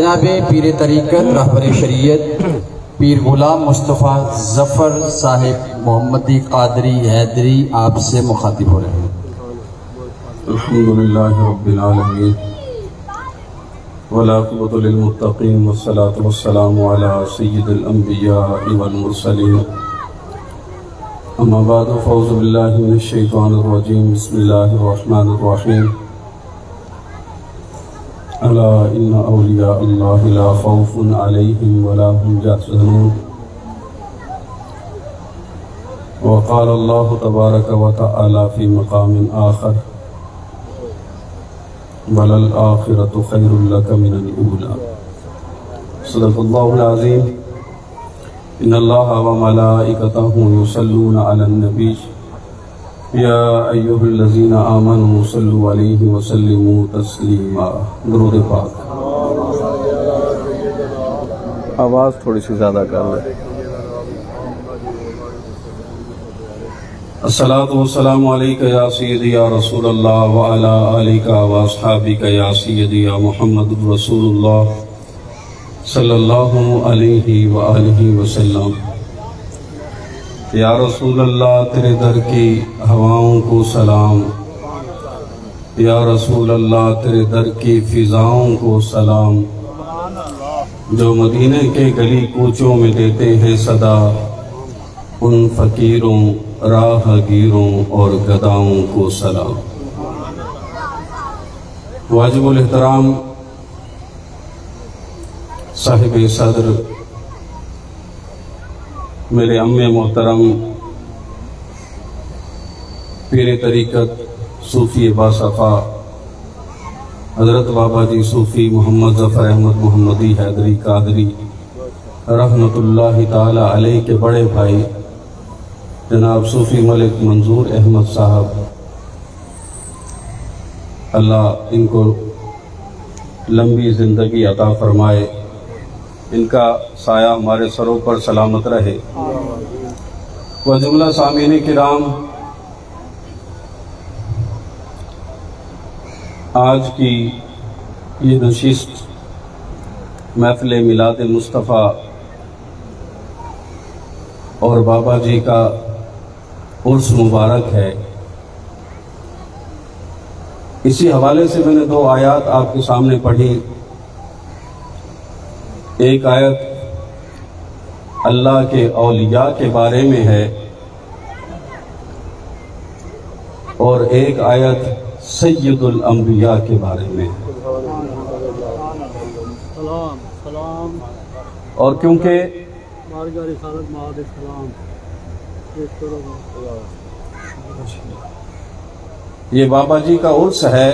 جناب پیر طریقت رہبر شریعت پیر غلام مصطفیٰ ظفر صاحب محمدی قادری حیدری آپ سے مخاطب ہو رہے ہیں۔ الحمدللہ رب العالمین والعاقبۃ للمتقین والصلاة والسلام علی سید الانبیاء والمرسلین اما بعد فاعوذ باللہ من الشیطان الرجیم بسم اللہ الرحمن الرحیم الا ان اولیاء اللہ لا خوف علیہم ولا هم یحزنون وقال اللہ تبارک وتعالی فی مقام آخر وَلَلْآخِرَةُ خَيْرٌ لَكَ مِنَ الْأُولَى صدق اللہ العظیم۔ ان اللہ وملائکتہ یصلون علی النبی یا ایھا الذین آمنوا صلوا علیہ وسلموا تسلیما۔ درود پاک۔ آواز تھوڑی سی زیادہ کر لیں۔ الصلاۃ والسلام علیک یا سیدی یا رسول اللہ وعلی آلک واصحابک یا سیدی یا محمد رسول اللہ صلی اللہ علیہ وآلہ وسلم۔ یا رسول اللہ تیرے در کی ہواؤں کو سلام، یا رسول اللہ تیرے در کی فضاؤں کو سلام، جو مدینے کے گلی کوچوں میں دیتے ہیں صدا، ان فقیروں راہ گیروں اور گداؤں کو سلام۔ واجب الاحترام صاحب صدر میرے ام محترم پیر طریقت صوفی باصفا حضرت بابا جی صوفی محمد ظفر احمد محمدی حیدری قادری رحمت اللہ تعالی علیہ کے بڑے بھائی جناب صوفی ملک منظور احمد صاحب، اللہ ان کو لمبی زندگی عطا فرمائے، ان کا سایہ ہمارے سروں پر سلامت رہے۔ و جملہ سامعین کرام، آج کی یہ نشست محفل میلاد مصطفیٰ اور بابا جی کا عرس مبارک ہے، اسی حوالے سے میں نے دو آیات آپ کے سامنے پڑھی۔ ایک آیت اللہ کے اولیاء کے بارے میں ہے اور ایک آیت سید الانبیاء کے بارے میں ہے۔ اور کیونکہ یہ بابا جی کا عرس ہے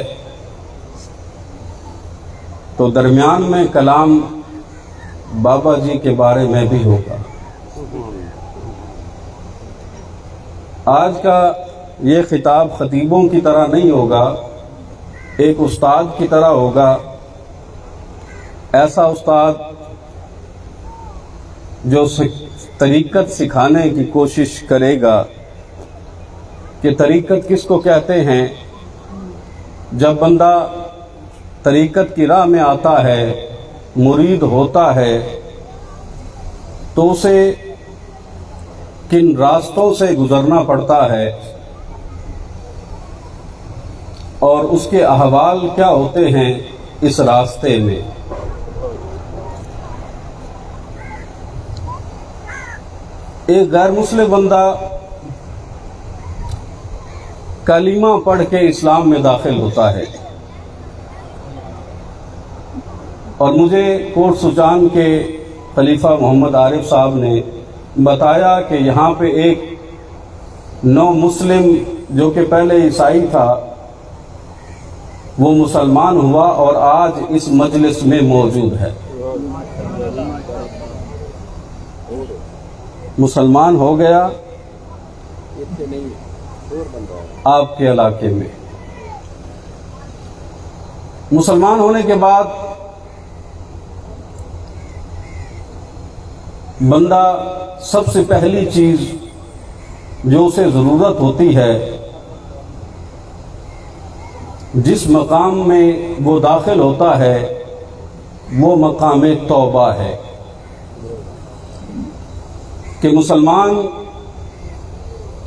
تو درمیان میں کلام بابا جی کے بارے میں بھی ہوگا۔ آج کا یہ خطاب خطیبوں کی طرح نہیں ہوگا، ایک استاد کی طرح ہوگا، ایسا استاد جو طریقت سکھانے کی کوشش کرے گا کہ طریقت کس کو کہتے ہیں۔ جب بندہ طریقت کی راہ میں آتا ہے، مرید ہوتا ہے، تو اسے کن راستوں سے گزرنا پڑتا ہے اور اس کے احوال کیا ہوتے ہیں اس راستے میں۔ ایک غیر مسلم بندہ کلمہ پڑھ کے اسلام میں داخل ہوتا ہے، اور مجھے کوٹ سوچان کے خلیفہ محمد عارف صاحب نے بتایا کہ یہاں پہ ایک نو مسلم جو کہ پہلے عیسائی تھا وہ مسلمان ہوا اور آج اس مجلس میں موجود ہے، مسلمان ہو گیا آپ کے علاقے میں۔ مسلمان ہونے کے بعد بندہ سب سے پہلی چیز جو اسے ضرورت ہوتی ہے، جس مقام میں وہ داخل ہوتا ہے وہ مقام توبہ ہے کہ مسلمان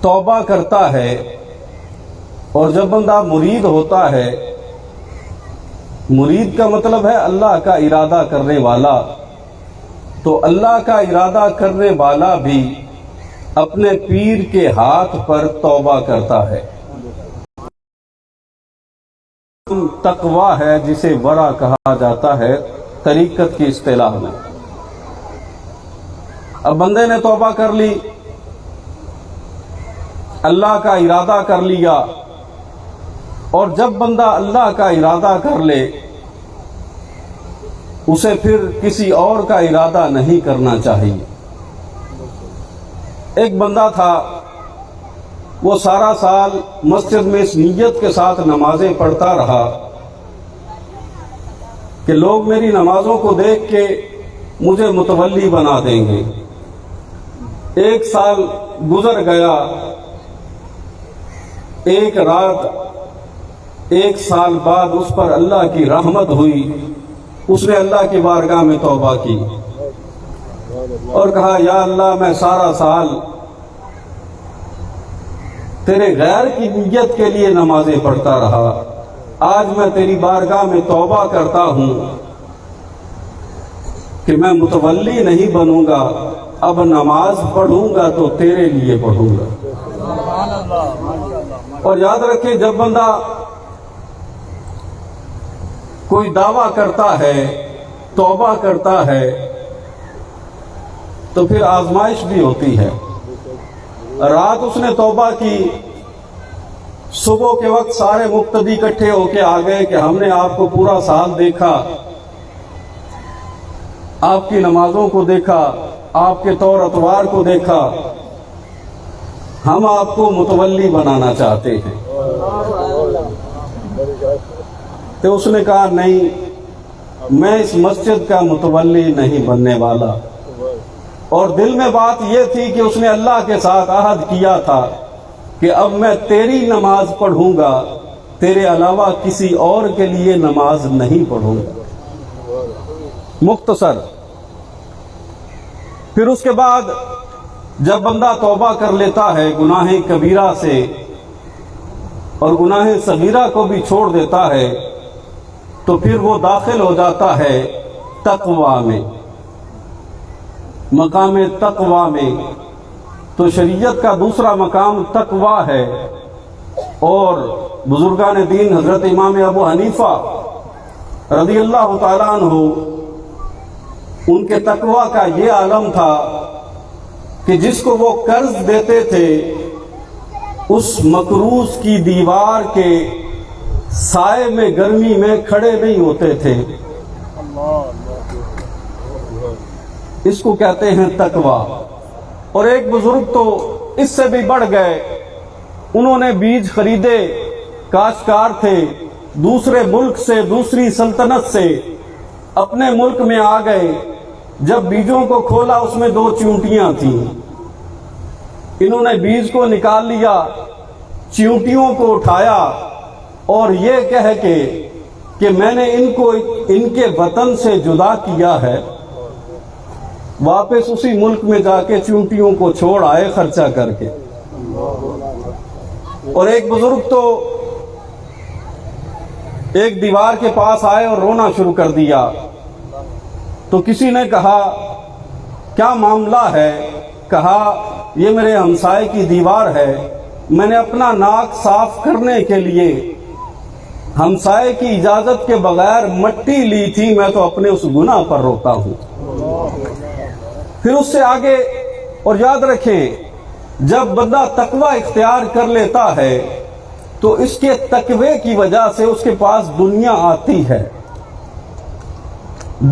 توبہ کرتا ہے، اور جب بندہ مرید ہوتا ہے، مرید کا مطلب ہے اللہ کا ارادہ کرنے والا، تو اللہ کا ارادہ کرنے والا بھی اپنے پیر کے ہاتھ پر توبہ کرتا ہے۔ تقویٰ ہے جسے ورع کہا جاتا ہے طریقت کی اصطلاح میں۔ اب بندے نے توبہ کر لی، اللہ کا ارادہ کر لیا، اور جب بندہ اللہ کا ارادہ کر لے اسے پھر کسی اور کا ارادہ نہیں کرنا چاہیے۔ ایک بندہ تھا، وہ سارا سال مسجد میں اس نیت کے ساتھ نمازیں پڑھتا رہا کہ لوگ میری نمازوں کو دیکھ کے مجھے متولی بنا دیں گے۔ ایک سال گزر گیا، ایک رات، ایک سال بعد اس پر اللہ کی رحمت ہوئی، اس نے اللہ کی بارگاہ میں توبہ کی اور کہا یا اللہ میں سارا سال تیرے غیر کی نیت کے لیے نمازیں پڑھتا رہا، آج میں تیری بارگاہ میں توبہ کرتا ہوں کہ میں متولی نہیں بنوں گا، اب نماز پڑھوں گا تو تیرے لیے پڑھوں گا۔ اور یاد رکھیں، جب بندہ کوئی دعویٰ کرتا ہے، توبہ کرتا ہے، تو پھر آزمائش بھی ہوتی ہے۔ رات اس نے توبہ کی، صبح کے وقت سارے مقتدی اکٹھے ہو کے آ گئے کہ ہم نے آپ کو پورا سال دیکھا، آپ کی نمازوں کو دیکھا، آپ کے طور اطوار کو دیکھا، ہم آپ کو متولی بنانا چاہتے ہیں۔ تو اس نے کہا نہیں، میں اس مسجد کا متولی نہیں بننے والا۔ اور دل میں بات یہ تھی کہ اس نے اللہ کے ساتھ عہد کیا تھا کہ اب میں تیری نماز پڑھوں گا، تیرے علاوہ کسی اور کے لیے نماز نہیں پڑھوں گا۔ مختصر۔ پھر اس کے بعد جب بندہ توبہ کر لیتا ہے گناہ کبیرہ سے اور گناہ صغیرہ کو بھی چھوڑ دیتا ہے، تو پھر وہ داخل ہو جاتا ہے تقویٰ میں، مقام تقویٰ میں۔ تو شریعت کا دوسرا مقام تقویٰ ہے، اور بزرگان دین حضرت امام ابو حنیفہ رضی اللہ تعالیٰ عنہ، ان کے تقویٰ کا یہ عالم تھا کہ جس کو وہ قرض دیتے تھے اس مقروض کی دیوار کے سائے میں گرمی میں کھڑے نہیں ہوتے تھے۔ اس کو کہتے ہیں تقویٰ۔ اور ایک بزرگ تو اس سے بھی بڑھ گئے، انہوں نے بیج خریدے، کاشتکار تھے، دوسرے ملک سے، دوسری سلطنت سے اپنے ملک میں آ گئے۔ جب بیجوں کو کھولا اس میں 2 چیونٹیاں تھیں، انہوں نے بیج کو نکال لیا، چیونٹیوں کو اٹھایا اور یہ کہہ کے کہ میں نے ان کو ان کے وطن سے جدا کیا ہے، واپس اسی ملک میں جا کے چیونٹیوں کو چھوڑ آئے خرچہ کر کے۔ اور ایک بزرگ تو ایک دیوار کے پاس آئے اور رونا شروع کر دیا، تو کسی نے کہا کیا معاملہ ہے؟ کہا یہ میرے ہمسائے کی دیوار ہے، میں نے اپنا ناک صاف کرنے کے لیے ہمسائے کی اجازت کے بغیر مٹی لی تھی، میں تو اپنے اس گناہ پر روتا ہوں۔ پھر اس سے آگے، اور یاد رکھیں جب بندہ تقوی اختیار کر لیتا ہے تو اس کے تقوی کی وجہ سے اس کے پاس دنیا آتی ہے،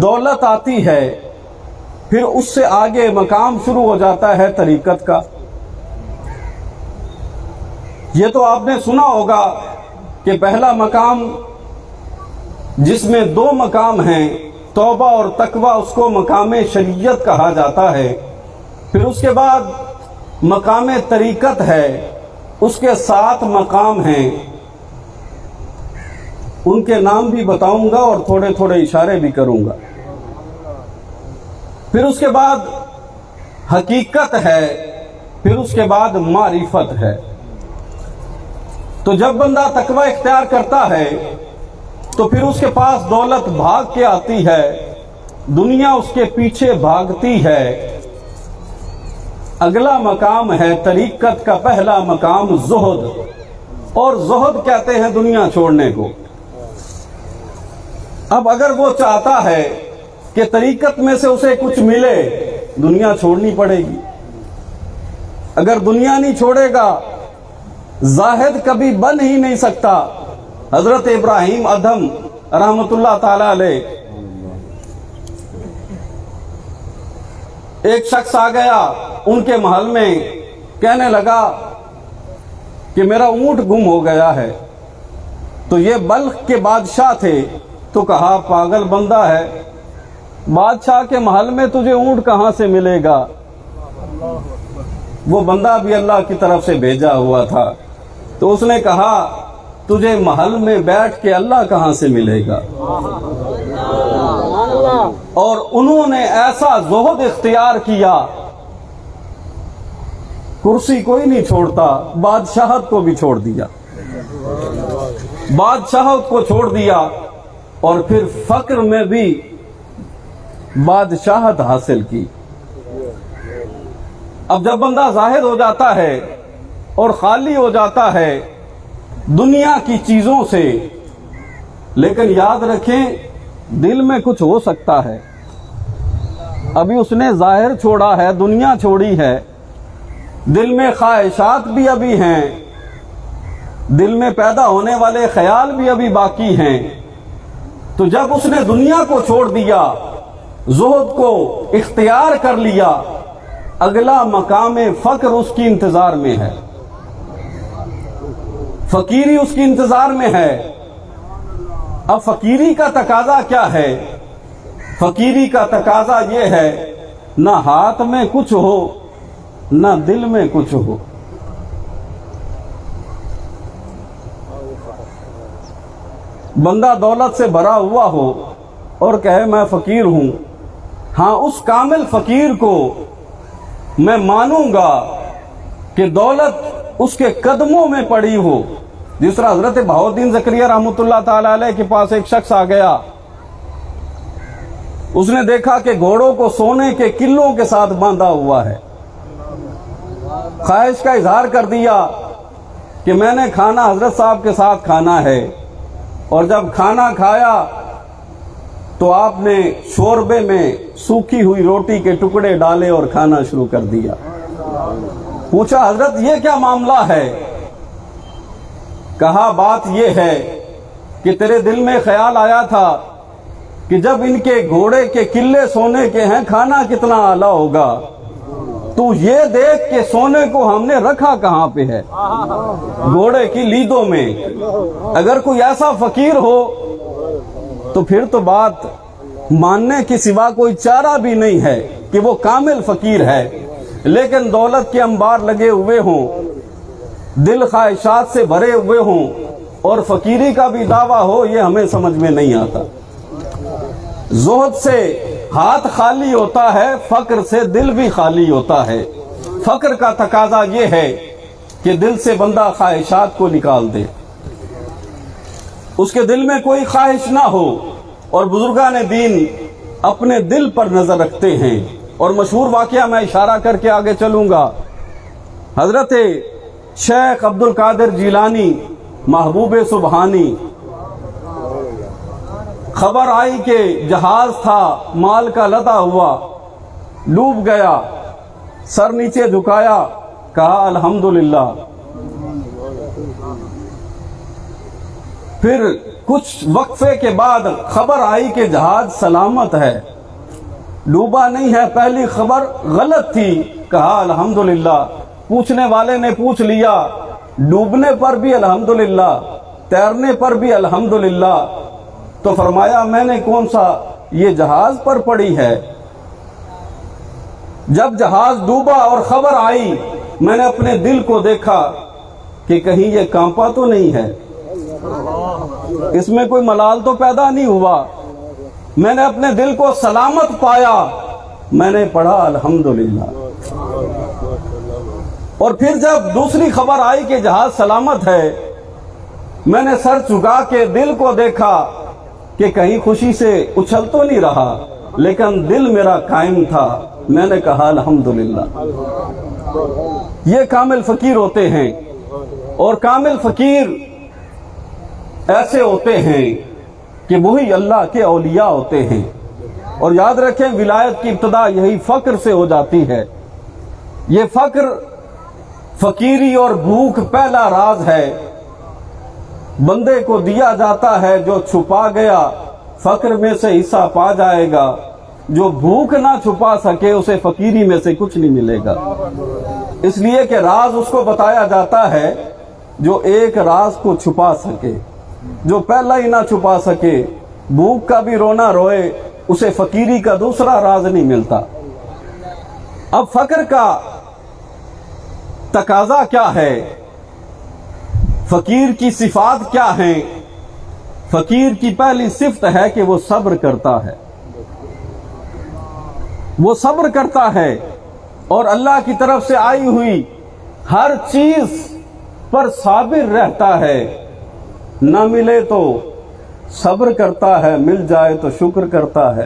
دولت آتی ہے، پھر اس سے آگے مقام شروع ہو جاتا ہے طریقت کا۔ یہ تو آپ نے سنا ہوگا کہ پہلا مقام جس میں 2 مقام ہیں، توبہ اور تقوی، اس کو مقام شریعت کہا جاتا ہے۔ پھر اس کے بعد مقام طریقت ہے، اس کے 7 مقام ہیں، ان کے نام بھی بتاؤں گا اور تھوڑے تھوڑے اشارے بھی کروں گا۔ پھر اس کے بعد حقیقت ہے، پھر اس کے بعد معرفت ہے۔ تو جب بندہ تقوی اختیار کرتا ہے تو پھر اس کے پاس دولت بھاگ کے آتی ہے، دنیا اس کے پیچھے بھاگتی ہے۔ اگلا مقام ہے طریقت کا پہلا مقام زہد، اور زہد کہتے ہیں دنیا چھوڑنے کو۔ اب اگر وہ چاہتا ہے کہ طریقت میں سے اسے کچھ ملے، دنیا چھوڑنی پڑے گی۔ اگر دنیا نہیں چھوڑے گا زاہد کبھی بن ہی نہیں سکتا۔ حضرت ابراہیم ادھم رحمت اللہ تعالی علیہ، ایک شخص آ گیا ان کے محل میں، کہنے لگا کہ میرا اونٹ گم ہو گیا ہے۔ تو یہ بلخ کے بادشاہ تھے، تو کہا پاگل بندہ ہے، بادشاہ کے محل میں تجھے اونٹ کہاں سے ملے گا؟ وہ بندہ بھی اللہ کی طرف سے بھیجا ہوا تھا۔ تو اس نے کہا تجھے محل میں بیٹھ کے اللہ کہاں سے ملے گا؟ اور انہوں نے ایسا زہد اختیار کیا، کرسی کوئی نہیں چھوڑتا، بادشاہت کو بھی چھوڑ دیا، بادشاہت کو چھوڑ دیا، اور پھر فقر میں بھی بادشاہت حاصل کی۔ اب جب بندہ زاہد ہو جاتا ہے اور خالی ہو جاتا ہے دنیا کی چیزوں سے، لیکن یاد رکھیں دل میں کچھ ہو سکتا ہے۔ ابھی اس نے ظاہر چھوڑا ہے، دنیا چھوڑی ہے، دل میں خواہشات بھی ابھی ہیں، دل میں پیدا ہونے والے خیال بھی ابھی باقی ہیں۔ تو جب اس نے دنیا کو چھوڑ دیا، زہد کو اختیار کر لیا، اگلا مقام فقر اس کی انتظار میں ہے، فقیری اس کی انتظار میں ہے۔ اب فقیری کا تقاضا کیا ہے؟ فقیری کا تقاضا یہ ہے نہ ہاتھ میں کچھ ہو نہ دل میں کچھ ہو۔ بندہ دولت سے بھرا ہوا ہو اور کہے میں فقیر ہوں، ہاں اس کامل فقیر کو میں مانوں گا کہ دولت اس کے قدموں میں پڑی ہو۔ جس طرح حضرت بہاؤالدین زکریا رحمۃ اللہ تعالی علیہ کے پاس ایک شخص آ گیا، اس نے دیکھا کہ گھوڑوں کو سونے کے قلوں کے ساتھ باندھا ہوا ہے، خواہش کا اظہار کر دیا کہ میں نے کھانا حضرت صاحب کے ساتھ کھانا ہے۔ اور جب کھانا کھایا تو آپ نے شوربے میں سوکھی ہوئی روٹی کے ٹکڑے ڈالے اور کھانا شروع کر دیا۔ پوچھا حضرت یہ کیا معاملہ ہے؟ کہا بات یہ ہے کہ تیرے دل میں خیال آیا تھا کہ جب ان کے گھوڑے کے قلے سونے کے ہیں کھانا کتنا اعلیٰ ہوگا، تو یہ دیکھ کہ سونے کو ہم نے رکھا کہاں پہ ہے؟ گھوڑے کی لیدوں میں۔ اگر کوئی ایسا فقیر ہو تو پھر تو بات ماننے کے سوا کوئی چارہ بھی نہیں ہے کہ وہ کامل فقیر ہے۔ لیکن دولت کے انبار لگے ہوئے ہوں، دل خواہشات سے بھرے ہوئے ہوں، اور فقیری کا بھی دعویٰ ہو، یہ ہمیں سمجھ میں نہیں آتا۔ زہد سے ہاتھ خالی ہوتا ہے، فقر سے دل بھی خالی ہوتا ہے۔ فقر کا تقاضا یہ ہے کہ دل سے بندہ خواہشات کو نکال دے، اس کے دل میں کوئی خواہش نہ ہو۔ اور بزرگان دین اپنے دل پر نظر رکھتے ہیں، اور مشہور واقعہ میں اشارہ کر کے آگے چلوں گا۔ حضرت شیخ عبد القادر جیلانی محبوب سبحانی، خبر آئی کہ جہاز تھا مال کا لدا ہوا، ڈوب گیا، سر نیچے جھکایا، کہا الحمدللہ۔ پھر کچھ وقفے کے بعد خبر آئی کہ جہاز سلامت ہے، ڈوبا نہیں ہے، پہلی خبر غلط تھی، کہا الحمدللہ۔ پوچھنے والے نے پوچھ لیا، ڈوبنے پر بھی الحمدللہ، تیرنے پر بھی الحمدللہ، تو فرمایا میں نے کون سا یہ جہاز پر پڑی ہے؟ جب جہاز ڈوبا اور خبر آئی، میں نے اپنے دل کو دیکھا کہ کہیں یہ کانپا تو نہیں ہے، اس میں کوئی ملال تو پیدا نہیں ہوا۔ میں نے اپنے دل کو سلامت پایا میں نے پڑھا الحمدللہ۔ اور پھر جب دوسری خبر آئی کہ جہاز سلامت ہے، میں نے سر جھکا کے دل کو دیکھا کہ کہیں خوشی سے اچھل تو نہیں رہا، لیکن دل میرا قائم تھا۔ میں نے کہا الحمدللہ۔ یہ کامل فقیر ہوتے ہیں، اور کامل فقیر ایسے ہوتے ہیں کہ وہی اللہ کے اولیاء ہوتے ہیں۔ اور یاد رکھیں، ولایت کی ابتدا یہی فقر سے ہو جاتی ہے۔ یہ فقر، فقیری اور بھوک پہلا راز ہے، بندے کو دیا جاتا ہے۔ جو چھپا گیا فقر میں سے حصہ پا جائے گا، جو بھوک نہ چھپا سکے اسے فقیری میں سے کچھ نہیں ملے گا۔ اس لیے کہ راز اس کو بتایا جاتا ہے جو ایک راز کو چھپا سکے، جو پہلا ہی نہ چھپا سکے، بھوک کا بھی رونا روئے، اسے فقیری کا دوسرا راز نہیں ملتا۔ اب فقر کا تقاضا کیا ہے؟ فقیر کی صفات کیا ہیں؟ فقیر کی پہلی صفت ہے کہ وہ صبر کرتا ہے۔ وہ صبر کرتا ہے اور اللہ کی طرف سے آئی ہوئی ہر چیز پر صابر رہتا ہے۔ نہ ملے تو صبر کرتا ہے، مل جائے تو شکر کرتا ہے۔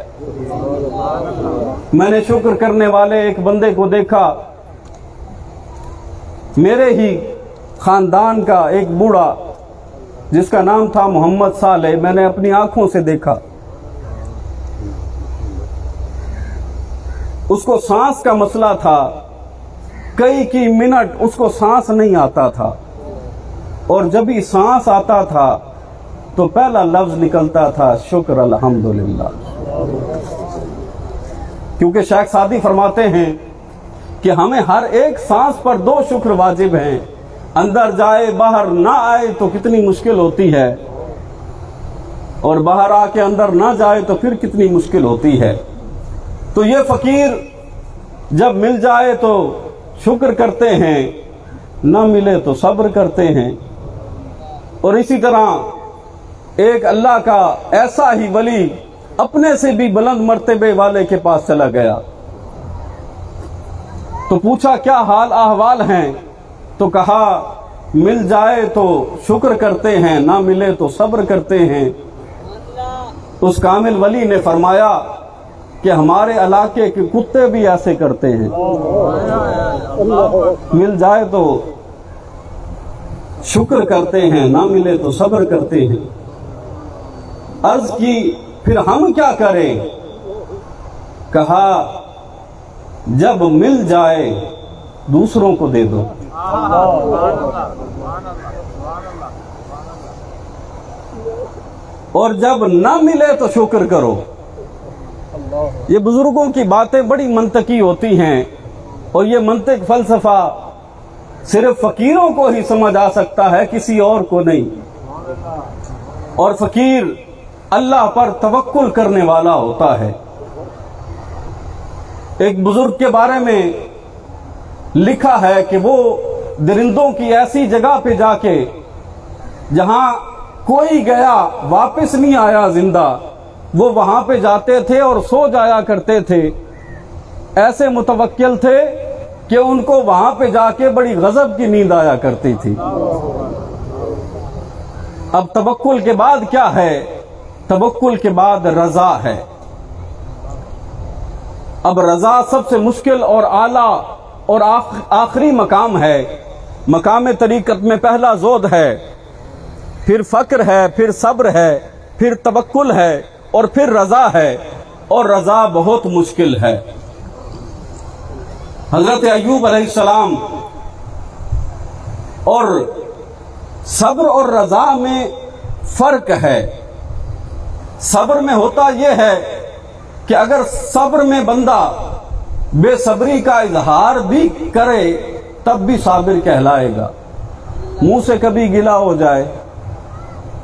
میں نے شکر کرنے والے ایک بندے کو دیکھا، میرے ہی خاندان کا ایک بوڑھا جس کا نام تھا محمد صالح، میں نے اپنی آنکھوں سے دیکھا۔ اس کو سانس کا مسئلہ تھا، کئی منٹ اس کو سانس نہیں آتا تھا، اور جب بھی سانس آتا تھا تو پہلا لفظ نکلتا تھا شکر الحمدللہ۔ کیونکہ شیخ سعدی فرماتے ہیں کہ ہمیں ہر ایک سانس پر 2 شکر واجب ہیں۔ اندر جائے باہر نہ آئے تو کتنی مشکل ہوتی ہے، اور باہر آ کے اندر نہ جائے تو پھر کتنی مشکل ہوتی ہے۔ تو یہ فقیر جب مل جائے تو شکر کرتے ہیں، نہ ملے تو صبر کرتے ہیں۔ اور اسی طرح ایک اللہ کا ایسا ہی ولی اپنے سے بھی بلند مرتبے والے کے پاس چلا گیا، تو پوچھا کیا حال احوال ہیں؟ تو کہا مل جائے تو شکر کرتے ہیں، نہ ملے تو صبر کرتے ہیں۔ اس کامل ولی نے فرمایا کہ ہمارے علاقے کے کتے بھی ایسے کرتے ہیں، مل جائے تو شکر کرتے ہیں، نہ ملے تو صبر کرتے ہیں۔ عرض کی پھر ہم کیا کریں؟ کہا جب مل جائے دوسروں کو دے دو۔ اور جب نہ ملے تو شکر کرو۔ یہ بزرگوں کی باتیں بڑی منطقی ہوتی ہیں، اور یہ منطق فلسفہ صرف فقیروں کو ہی سمجھ آ سکتا ہے، کسی اور کو نہیں۔ اور فقیر اللہ پر توکل کرنے والا ہوتا ہے۔ ایک بزرگ کے بارے میں لکھا ہے کہ وہ درندوں کی ایسی جگہ پہ جا کے جہاں کوئی گیا واپس نہیں آیا زندہ، وہ وہاں پہ جاتے تھے اور سو جایا کرتے تھے۔ ایسے متوکل تھے کہ ان کو وہاں پہ جا کے بڑی غضب کی نیند آیا کرتی تھی۔ اب توکل کے بعد کیا ہے؟ توکل کے بعد رضا ہے۔ اب رضا سب سے مشکل اور اعلیٰ اور آخری مقام ہے۔ مقام طریقت میں پہلا زہد ہے، پھر فقر ہے، پھر صبر ہے، پھر توکل ہے، اور پھر رضا ہے، اور رضا بہت مشکل ہے۔ حضرت ایوب علیہ السلام اور صبر اور رضا میں فرق ہے۔ صبر میں ہوتا یہ ہے کہ اگر صبر میں بندہ بے صبری کا اظہار بھی کرے تب بھی صابر کہلائے گا۔ منہ سے کبھی گلا ہو جائے،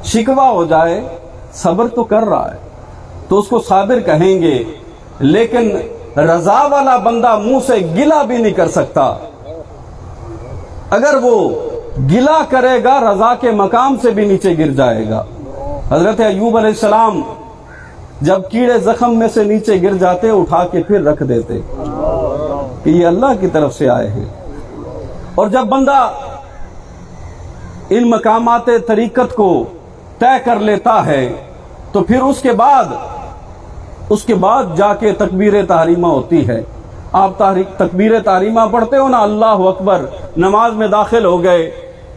شکوہ ہو جائے، صبر تو کر رہا ہے تو اس کو صابر کہیں گے۔ لیکن رضا والا بندہ منہ سے گلا بھی نہیں کر سکتا۔ اگر وہ گلا کرے گا رضا کے مقام سے بھی نیچے گر جائے گا۔ حضرت ایوب علیہ السلام جب کیڑے زخم میں سے نیچے گر جاتے اٹھا کے پھر رکھ دیتے کہ یہ اللہ کی طرف سے آئے ہیں۔ اور جب بندہ ان مقامات طریقت کو طے کر لیتا ہے تو پھر اس کے بعد جا کے تکبیر تحریمہ ہوتی ہے۔ آپ تکبیر تحریمہ پڑھتے ہو نا، اللہ اکبر، نماز میں داخل ہو گئے،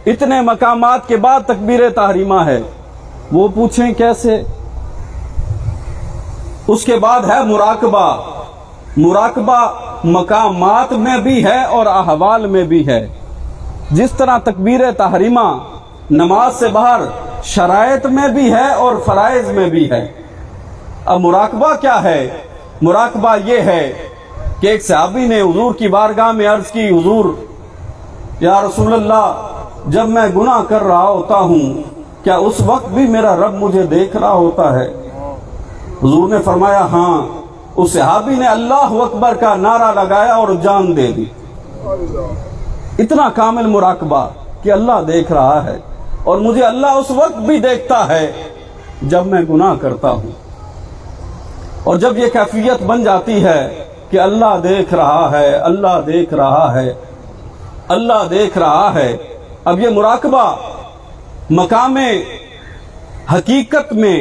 اتنے مقامات کے بعد تکبیر تحریمہ ہے۔ وہ پوچھیں کیسے؟ اس کے بعد ہے مراقبہ۔ مراقبہ مقامات میں بھی ہے اور احوال میں بھی ہے۔ جس طرح تکبیر تحریمہ نماز سے باہر شرائط میں بھی ہے اور فرائض میں بھی ہے۔ اب مراقبہ کیا ہے؟ مراقبہ یہ ہے کہ ایک صحابی نے حضور کی بارگاہ میں عرض کی، حضور یا رسول اللہ، جب میں گناہ کر رہا ہوتا ہوں کیا اس وقت بھی میرا رب مجھے دیکھ رہا ہوتا ہے؟ حضور نے فرمایا ہاں۔ اس صحابی نے اللہ اکبر کا نعرہ لگایا اور جان دے دی۔ اتنا کامل مراقبہ کہ اللہ دیکھ رہا ہے، اور مجھے اللہ اس وقت بھی دیکھتا ہے جب میں گناہ کرتا ہوں۔ اور جب یہ کیفیت بن جاتی ہے کہ اللہ دیکھ رہا ہے، اللہ دیکھ رہا ہے، اللہ دیکھ رہا ہے، اب یہ مراقبہ مقام حقیقت میں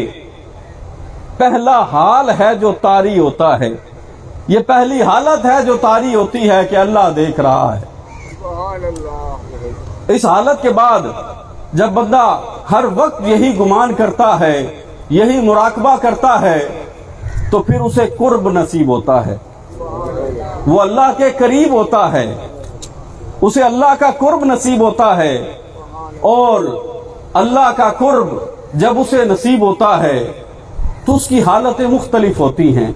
پہلا حال ہے جو طاری ہوتا ہے۔ یہ پہلی حالت ہے جو طاری ہوتی ہے کہ اللہ دیکھ رہا ہے۔ اس حالت کے بعد جب بندہ ہر وقت یہی گمان کرتا ہے، یہی مراقبہ کرتا ہے، تو پھر اسے قرب نصیب ہوتا ہے، وہ اللہ کے قریب ہوتا ہے، اسے اللہ کا قرب نصیب ہوتا ہے۔ اور اللہ کا قرب جب اسے نصیب ہوتا ہے تو اس کی حالتیں مختلف ہوتی ہیں۔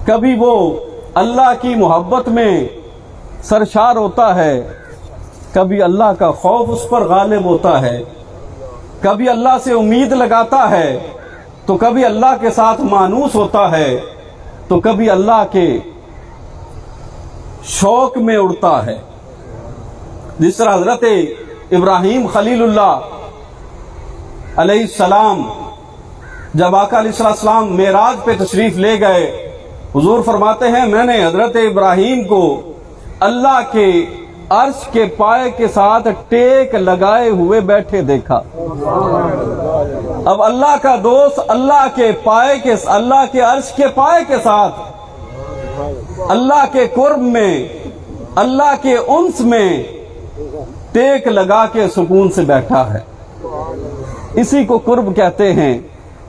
کبھی وہ اللہ کی محبت میں سرشار ہوتا ہے، کبھی اللہ کا خوف اس پر غالب ہوتا ہے، کبھی اللہ سے امید لگاتا ہے، تو کبھی اللہ کے ساتھ مانوس ہوتا ہے، تو کبھی اللہ کے شوق میں اڑتا ہے۔ جس طرح حضرت ابراہیم خلیل اللہ علیہ السلام جب آقا علیہ السلام معراج پہ تشریف لے گئے، حضور فرماتے ہیں میں نے حضرت ابراہیم کو اللہ کے عرش کے پائے کے ساتھ ٹیک لگائے ہوئے بیٹھے دیکھا۔ اب اللہ کا دوست اللہ کے عرش کے پائے کے ساتھ اللہ کے قرب میں، اللہ کے انس میں ٹیک لگا کے سکون سے بیٹھا ہے۔ اسی کو قرب کہتے ہیں۔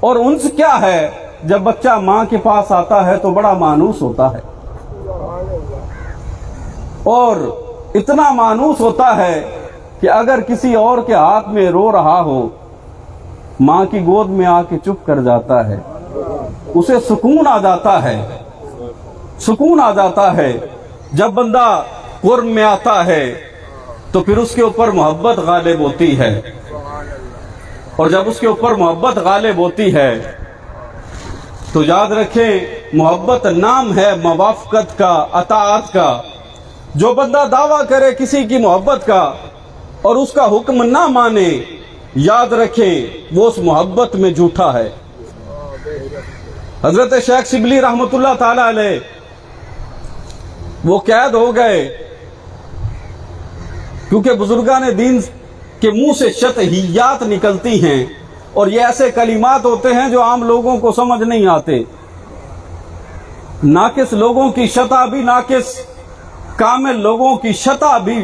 اور انس کیا ہے؟ جب بچہ ماں کے پاس آتا ہے تو بڑا مانوس ہوتا ہے، اور اتنا مانوس ہوتا ہے کہ اگر کسی اور کے ہاتھ میں رو رہا ہو، ماں کی گود میں آ کے چپ کر جاتا ہے، اسے سکون آ جاتا ہے، سکون آ جاتا ہے۔ جب بندہ قرب میں آتا ہے تو پھر اس کے اوپر محبت غالب ہوتی ہے، اور جب اس کے اوپر محبت غالب ہوتی ہے تو یاد رکھیں محبت نام ہے موافقت کا، اطاعت کا۔ جو بندہ دعویٰ کرے کسی کی محبت کا اور اس کا حکم نہ مانے، یاد رکھیں وہ اس محبت میں جھوٹا ہے۔ حضرت شیخ شبلی رحمت اللہ تعالی علیہ وہ قید ہو گئے کیونکہ بزرگان دین کے منہ سے شطحیات نکلتی ہیں، اور یہ ایسے کلمات ہوتے ہیں جو عام لوگوں کو سمجھ نہیں آتے۔ ناقص لوگوں کی شطح بھی ناقص، کامل لوگوں کی شطح بھی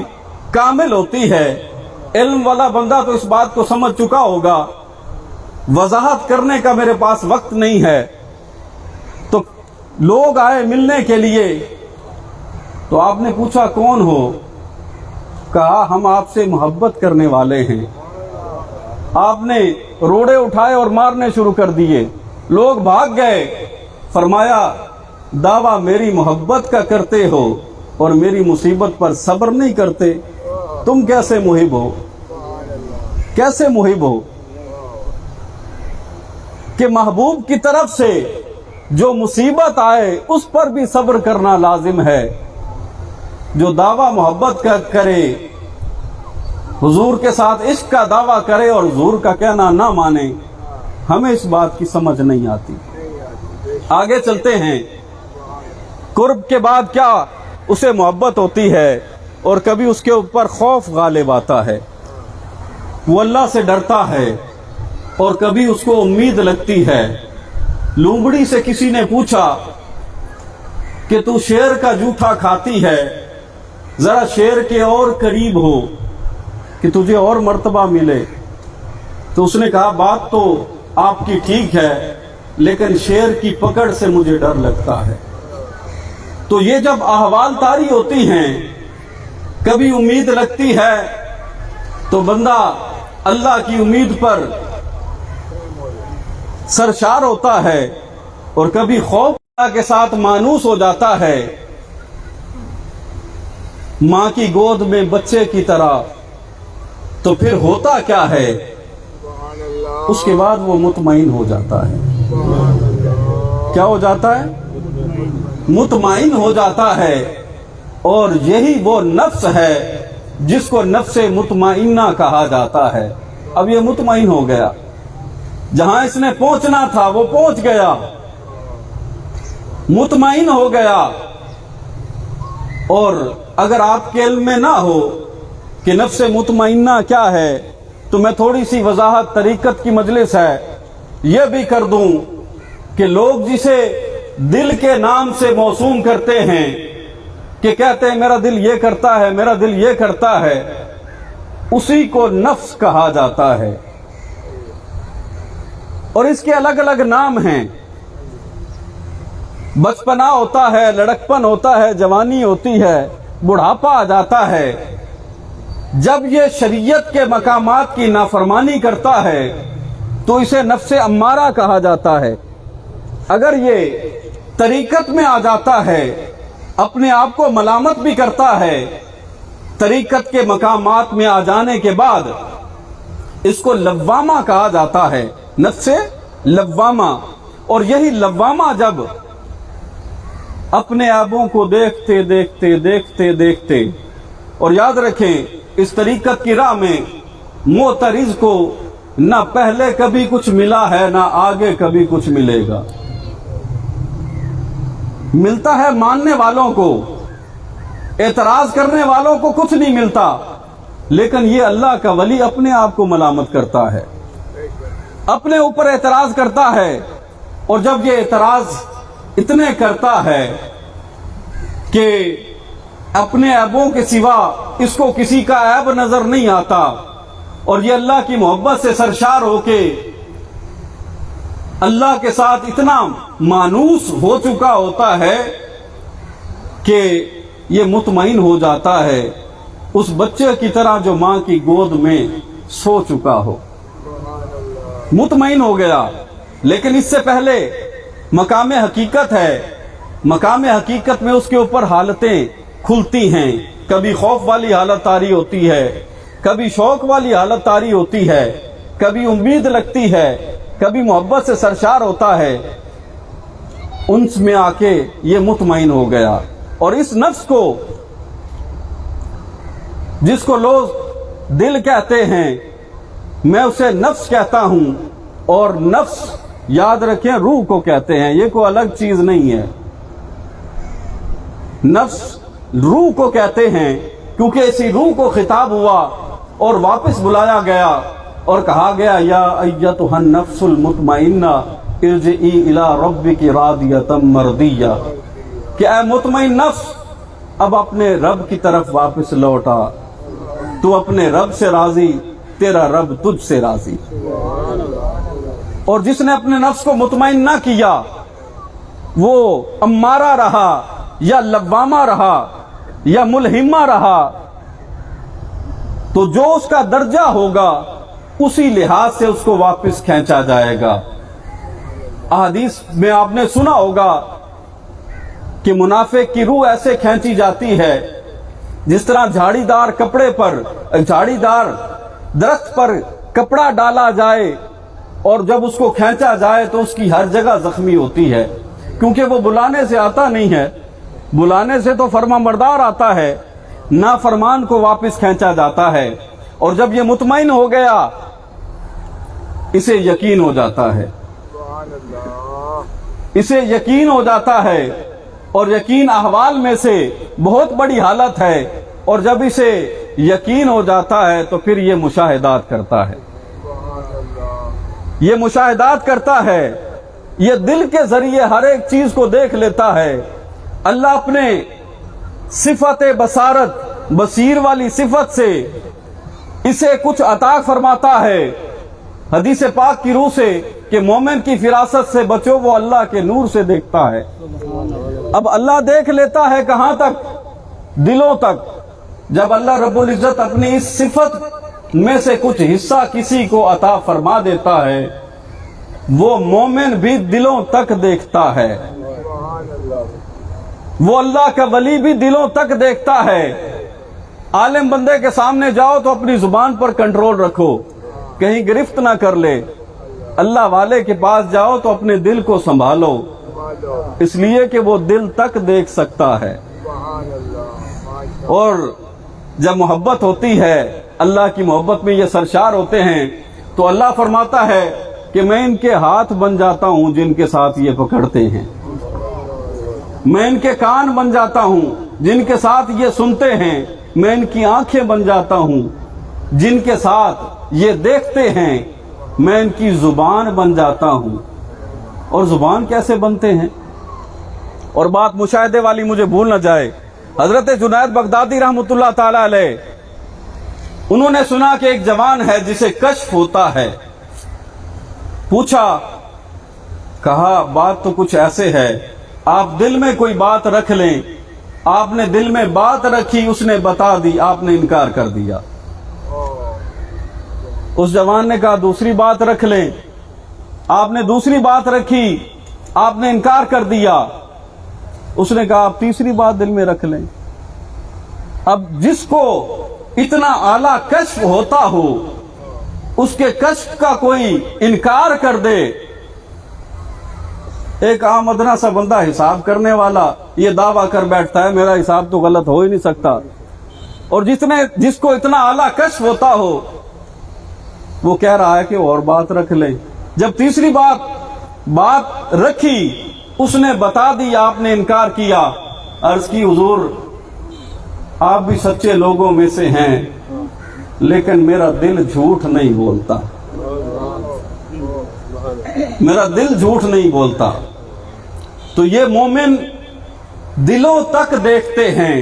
کامل ہوتی ہے۔ علم والا بندہ تو اس بات کو سمجھ چکا ہوگا، وضاحت کرنے کا میرے پاس وقت نہیں ہے۔ تو لوگ آئے ملنے کے لیے، تو آپ نے پوچھا کون ہو؟ کہا ہم آپ سے محبت کرنے والے ہیں۔ آپ نے روڑے اٹھائے اور مارنے شروع کر دیے، لوگ بھاگ گئے۔ فرمایا دعویٰ میری محبت کا کرتے ہو اور میری مصیبت پر صبر نہیں کرتے، تم کیسے محب ہو؟ کیسے محب ہو کہ محبوب کی طرف سے جو مصیبت آئے اس پر بھی صبر کرنا لازم ہے۔ جو دعویٰ محبت کا کرے، حضور کے ساتھ عشق کا دعویٰ کرے اور حضور کا کہنا نہ مانے، ہمیں اس بات کی سمجھ نہیں آتی۔ آگے چلتے ہیں. قرب کے بعد کیا اسے محبت ہوتی ہے اور کبھی اس کے اوپر خوف غالب آتا ہے. وہ اللہ سے ڈرتا ہے اور کبھی اس کو امید لگتی ہے. لومڑی سے کسی نے پوچھا کہ تو شیر کا جوٹا کھاتی ہے، ذرا شیر کے اور قریب ہو کہ تجھے اور مرتبہ ملے. تو اس نے کہا بات تو آپ کی ٹھیک ہے لیکن شیر کی پکڑ سے مجھے ڈر لگتا ہے. تو یہ جب احوال طاری ہوتی ہیں، کبھی امید لگتی ہے تو بندہ اللہ کی امید پر سرشار ہوتا ہے اور کبھی خوف کے ساتھ مانوس ہو جاتا ہے، ماں کی گود میں بچے کی طرح. تو پھر ہوتا کیا ہے؟ اس کے بعد وہ مطمئن ہو جاتا ہے. کیا ہو جاتا ہے؟ مطمئن ہو جاتا ہے. اور یہی وہ نفس ہے جس کو نفس مطمئنہ کہا جاتا ہے. اب یہ مطمئن ہو گیا، جہاں اس نے پہنچنا تھا وہ پہنچ گیا، مطمئن ہو گیا. اور اگر آپ کے علم میں نہ ہو کہ نفس مطمئنہ کیا ہے تو میں تھوڑی سی وضاحت، طریقت کی مجلس ہے، یہ بھی کر دوں کہ لوگ جسے دل کے نام سے موسوم کرتے ہیں کہ کہتے ہیں میرا دل یہ کرتا ہے، میرا دل یہ کرتا ہے، اسی کو نفس کہا جاتا ہے. اور اس کے الگ الگ نام ہیں. بچپنا ہوتا ہے، لڑکپن ہوتا ہے، جوانی ہوتی ہے، بڑھاپا آ جاتا ہے. جب یہ شریعت کے مقامات کی نافرمانی کرتا ہے تو اسے نفس امارہ کہا جاتا ہے. اگر یہ طریقت میں آ جاتا ہے، اپنے آپ کو ملامت بھی کرتا ہے، طریقت کے مقامات میں آ جانے کے بعد اس کو لوامہ کہا جاتا ہے، نفس لوامہ. اور یہی لوامہ جب اپنے عیبوں کو دیکھتے دیکھتے دیکھتے دیکھتے، اور یاد رکھیں اس طریقت کی راہ میں معترض کو نہ پہلے کبھی کچھ ملا ہے نہ آگے کبھی کچھ ملے گا. ملتا ہے ماننے والوں کو، اعتراض کرنے والوں کو کچھ نہیں ملتا. لیکن یہ اللہ کا ولی اپنے آپ کو ملامت کرتا ہے، اپنے اوپر اعتراض کرتا ہے. اور جب یہ اعتراض اتنے کرتا ہے کہ اپنے عیبوں کے سوا اس کو کسی کا عیب نظر نہیں آتا، اور یہ اللہ کی محبت سے سرشار ہو کے اللہ کے ساتھ اتنا مانوس ہو چکا ہوتا ہے کہ یہ مطمئن ہو جاتا ہے اس بچے کی طرح جو ماں کی گود میں سو چکا ہو. مطمئن ہو گیا. لیکن اس سے پہلے مقام حقیقت ہے. مقام حقیقت میں اس کے اوپر حالتیں کھلتی ہیں. کبھی خوف والی حالت طاری ہوتی ہے، کبھی شوق والی حالت طاری ہوتی ہے، کبھی امید لگتی ہے، کبھی محبت سے سرشار ہوتا ہے. انس میں آ کے یہ مطمئن ہو گیا. اور اس نفس کو، جس کو لوگ دل کہتے ہیں، میں اسے نفس کہتا ہوں. اور نفس یاد رکھیں روح کو کہتے ہیں، یہ کوئی الگ چیز نہیں ہے. نفس روح کو کہتے ہیں کیونکہ اسی روح کو خطاب ہوا اور واپس بلایا گیا اور کہا گیا یا ایتھا النفس المطمئنہ ارجعی الی ربک راضیۃ مرضیہ، کہ اے مطمئن نفس اب اپنے رب کی طرف واپس لوٹا، تو اپنے رب سے راضی، تیرا رب تجھ سے راضی. اور جس نے اپنے نفس کو مطمئن نہ کیا وہ امارہ رہا یا لوامہ رہا یا ملہمہ رہا، تو جو اس کا درجہ ہوگا اسی لحاظ سے اس کو واپس کھینچا جائے گا. احادیث میں آپ نے سنا ہوگا کہ منافق کی روح ایسے کھینچی جاتی ہے جس طرح جھاڑی دار کپڑے پر، جھاڑی دار درخت پر کپڑا ڈالا جائے اور جب اس کو کھینچا جائے تو اس کی ہر جگہ زخمی ہوتی ہے، کیونکہ وہ بلانے سے آتا نہیں ہے. بلانے سے تو فرما بردار آتا ہے، نافرمان کو واپس کھینچا جاتا ہے. اور جب یہ مطمئن ہو گیا اسے یقین ہو جاتا ہے، اسے یقین ہو جاتا ہے، اور یقین احوال میں سے بہت بڑی حالت ہے، اور جب اسے یقین ہو جاتا ہے تو پھر یہ مشاہدات کرتا ہے، یہ مشاہدات کرتا ہے، یہ دل کے ذریعے ہر ایک چیز کو دیکھ لیتا ہے۔ اللہ اپنے صفت بصارت، بصیر والی صفت سے اسے کچھ عطا فرماتا ہے، حدیث پاک کی روح سے کہ مومن کی فراست سے بچو، وہ اللہ کے نور سے دیکھتا ہے۔ اب اللہ دیکھ لیتا ہے کہاں تک؟ دلوں تک۔ جب اللہ رب العزت اپنی اس صفت میں سے کچھ حصہ کسی کو عطا فرما دیتا ہے، وہ مومن بھی دلوں تک دیکھتا ہے، وہ اللہ کا ولی بھی دلوں تک دیکھتا ہے۔ عالم بندے کے سامنے جاؤ تو اپنی زبان پر کنٹرول رکھو، کہیں گرفت نہ کر لے۔ اللہ والے کے پاس جاؤ تو اپنے دل کو سنبھالو، اس لیے کہ وہ دل تک دیکھ سکتا ہے۔ اور جب محبت ہوتی ہے، اللہ کی محبت میں یہ سرشار ہوتے ہیں، تو اللہ فرماتا ہے کہ میں ان کے ہاتھ بن جاتا ہوں جن کے ساتھ یہ پکڑتے ہیں، میں ان کے کان بن جاتا ہوں جن کے ساتھ یہ سنتے ہیں، میں ان کی آنکھیں بن جاتا ہوں جن کے ساتھ یہ دیکھتے ہیں، میں ان کی زبان بن جاتا ہوں۔ اور زبان کیسے بنتے ہیں؟ اور بات مشاہدے والی مجھے بھول نہ جائے، حضرت جنید بغدادی رحمۃ اللہ تعالی علیہ، انہوں نے سنا کہ ایک جوان ہے جسے کشف ہوتا ہے۔ پوچھا، کہا بات تو کچھ ایسے ہے، آپ دل میں کوئی بات رکھ لیں۔ آپ نے دل میں بات رکھی، اس نے بتا دی، آپ نے انکار کر دیا۔ اس جوان نے کہا دوسری بات رکھ لیں، آپ نے دوسری بات رکھی، آپ نے انکار کر دیا۔ اس نے کہا آپ تیسری بات دل میں رکھ لیں۔ اب جس کو اتنا اعلیٰ کشف ہوتا ہو، اس کے کشف کا کوئی انکار کر دے، ایک عام ادنا سا بندہ حساب کرنے والا یہ دعویٰ کر بیٹھتا ہے میرا حساب تو غلط ہو ہی نہیں سکتا، اور جس کو اتنا اعلیٰ کشف ہوتا ہو وہ کہہ رہا ہے کہ اور بات رکھ لیں۔ جب تیسری بات رکھی، اس نے بتا دی، آپ نے انکار کیا۔ عرض کی حضور آپ بھی سچے لوگوں میں سے ہیں، لیکن میرا دل جھوٹ نہیں بولتا، میرا دل جھوٹ نہیں بولتا۔ تو یہ مومن دلوں تک دیکھتے ہیں۔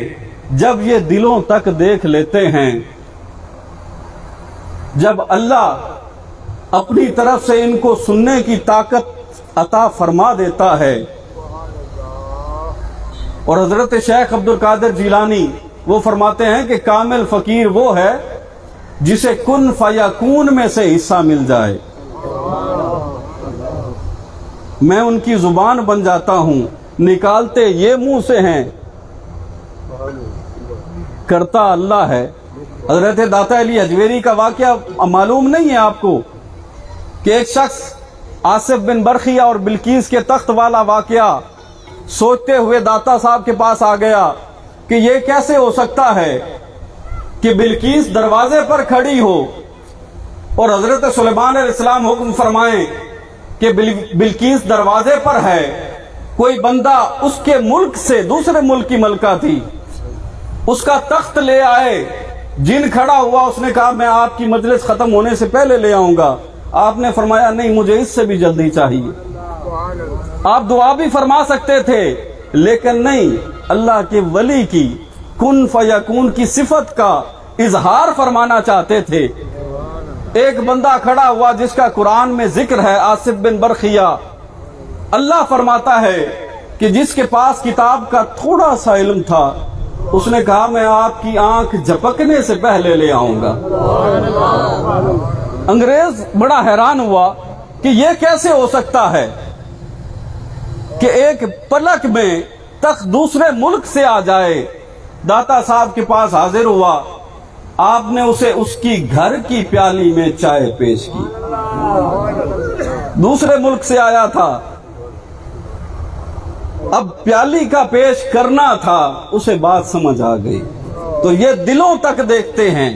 جب یہ دلوں تک دیکھ لیتے ہیں، جب اللہ اپنی طرف سے ان کو سننے کی طاقت عطا فرما دیتا ہے، اور حضرت شیخ عبد القادر جیلانی وہ فرماتے ہیں کہ کامل فقیر وہ ہے جسے کن فیکون میں سے حصہ مل جائے، میں ان کی زبان بن جاتا ہوں، نکالتے یہ منہ سے ہیں، کرتا اللہ ہے۔ حضرت داتا علی حجویری کا واقعہ معلوم نہیں ہے آپ کو کہ ایک شخص آصف بن برخیہ اور بلقیس کے تخت والا واقعہ سوچتے ہوئے داتا صاحب کے پاس آ گیا کہ یہ کیسے ہو سکتا ہے کہ بلقیس دروازے پر کھڑی ہو اور حضرت سلیمان علیہ السلام حکم فرمائیں کہ بلقیس دروازے پر ہے، کوئی بندہ اس کے ملک سے دوسرے ملک کی ملکہ تھی، اس کا تخت لے آئے، جن کھڑا ہوا اس نے کہا میں آپ کی مجلس ختم ہونے سے پہلے لے آؤں گا۔ آپ نے فرمایا نہیں، مجھے اس سے بھی جلدی چاہیے۔ آپ دعا بھی فرما سکتے تھے، لیکن نہیں، اللہ کے ولی کی کن فیکون کی صفت کا اظہار فرمانا چاہتے تھے۔ ایک بندہ کھڑا ہوا جس کا قرآن میں ذکر ہے، آصف بن برخیہ، اللہ فرماتا ہے کہ جس کے پاس کتاب کا تھوڑا سا علم تھا، اس نے کہا میں آپ کی آنکھ جھپکنے سے پہلے لے آؤں گا۔ انگریز بڑا حیران ہوا کہ یہ کیسے ہو سکتا ہے کہ ایک پلک میں تخت دوسرے ملک سے آ جائے۔ داتا صاحب کے پاس حاضر ہوا، آپ نے اسے اس کی گھر کی پیالی میں چائے پیش کی، دوسرے ملک سے آیا تھا، اب پیالی کا پیش کرنا تھا، اسے بات سمجھ آ گئی۔ تو یہ دلوں تک دیکھتے ہیں۔